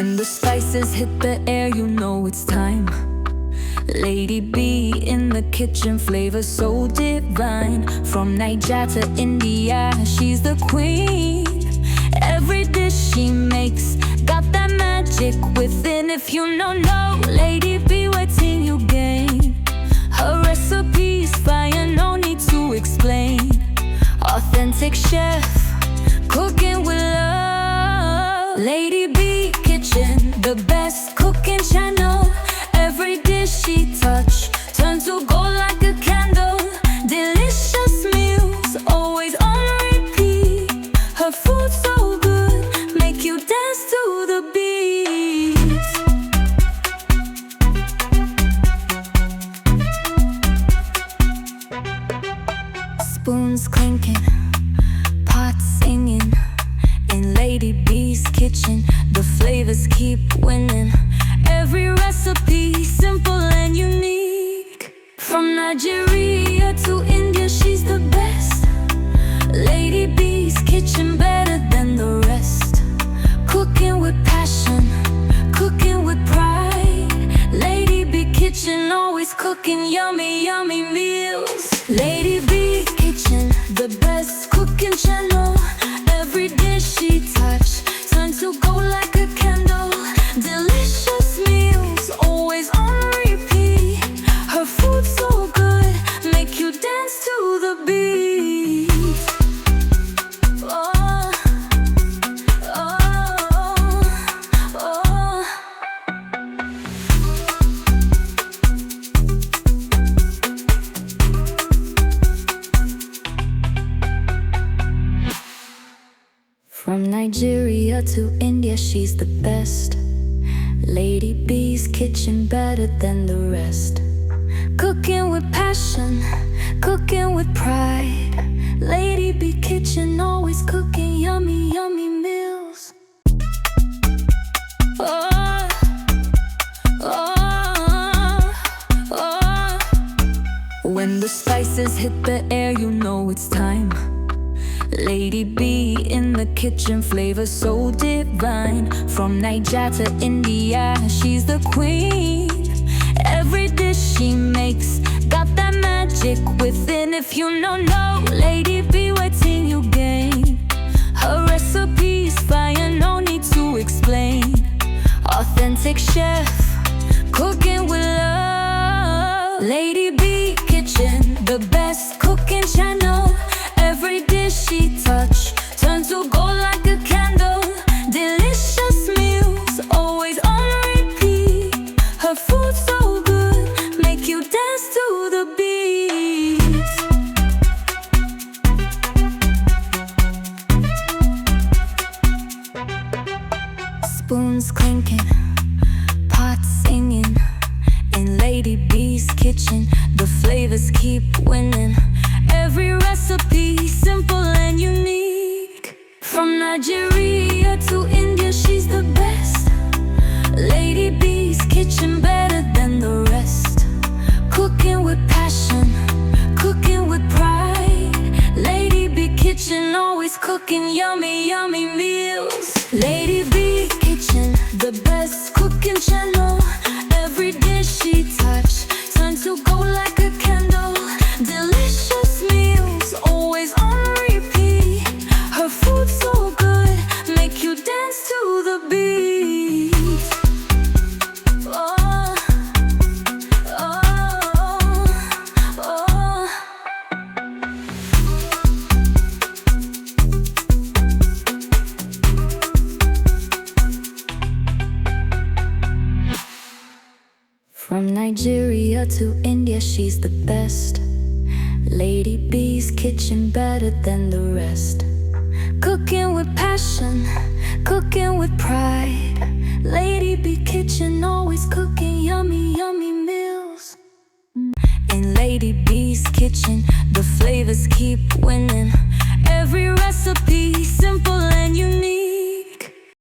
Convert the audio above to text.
When the spices hit the air, you know it's time. Lady B in the kitchen, flavor so divine. From Nigeria to India, she's the queen. Every dish she makes got that magic within. If you don't know Lady B, what till you gain. Her recipe's fire, no need to explain. Authentic chef, cooking with love. Lady B Kitchen, the best cooking channel. Every dish she touch turns to gold like a candle. Delicious meals, always on repeat. Her food so good, make you dance to the beat. Spoons clinking, pots singing. In Lady B's kitchen, the flavors keep winning. Every recipe simple and unique. From Nigeria to India, she's the best. Lady B's kitchen, better than the rest. Cooking with passion, cooking with pride. Lady B Kitchen, always cooking yummy, yummy meals. Lady B Kitchen, the best cooking channel. Every dish she touch turns to gold like a candle. Delicious meals, always on repeat. Her food so good, make you dance to the beat. Oh, oh, oh. From Nigeria to India, she's the best. Lady B's kitchen, better than the rest. Cooking with passion, cooking with pride. Lady B Kitchen, always cooking yummy, yummy meals. Oh, oh, oh. When the spices hit the air, you know it's time. Lady B in the kitchen, flavor so divine. From Nigeria to India, she's the queen. Every dish she makes got that magic within. If you don't know Lady B, what till you gain. Her recipe's fire, no need to explain. Authentic chef, cooking with love. Lady B Kitchen, the best cooking channel. Every dish she touch turns to gold like a candle. Delicious meals, always on repeat. Her food so good, make you dance to the beat. Spoons clinking, pots singing. In Lady B's kitchen, the flavors keep winning. Every recipe simple and unique. From Nigeria to India, she's the best. Lady B's kitchen, better than the rest. Cooking with passion, cooking with pride. Lady B Kitchen, always cooking yummy, yummy meals. Lady B Kitchen, the best cooking channel. Every dish she touch turns to gold like a candle. Delicious meals, always on repeat. Her food so good, make you dance to the beat. Oh, oh, oh. From Nigeria to India, she's the best. Lady B's kitchen, better than the rest. Cooking with passion, cooking with pride. Lady B Kitchen, always cooking yummy, yummy meals. In Lady B's kitchen, the flavors keep winning. Every recipe simple and unique.